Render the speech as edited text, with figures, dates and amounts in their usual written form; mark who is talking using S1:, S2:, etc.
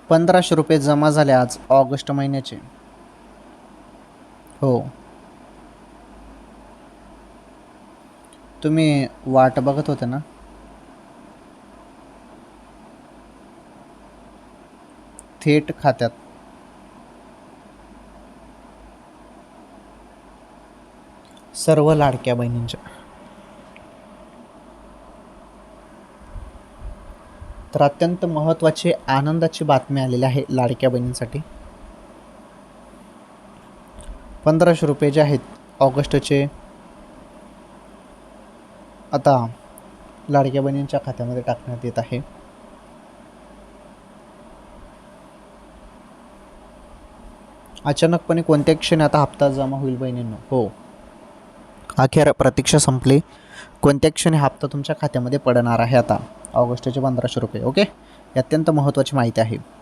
S1: ₹1500 जमा झाले आज ऑगस्ट महिन्याचे. हो. तुम्ही वाट बघत होते ना? थेट खात्यात. सर्व लाडक्या बहिणींच्या. तर अत्यंत महत्त्वाची आनंदाची बातमी आलेली आहे लाडक्या बहिणींसाठी. ₹1500 जे आहेत ऑगस्टचे आता लाडक्या बहिणींच्या खात्यामध्ये टाकण्यात येत आहे. अचानकपणे कोणत्या क्षणी आता हप्ता जमा होईल बहिणींनो? हो, अखेर प्रतीक्षा संपली. कोणत्या क्षणी हप्ता तुमच्या खात्यामध्ये पडणार आहे आता ऑगस्टचे ₹1500. ओके, ही अत्यंत महत्त्वाची माहिती आहे.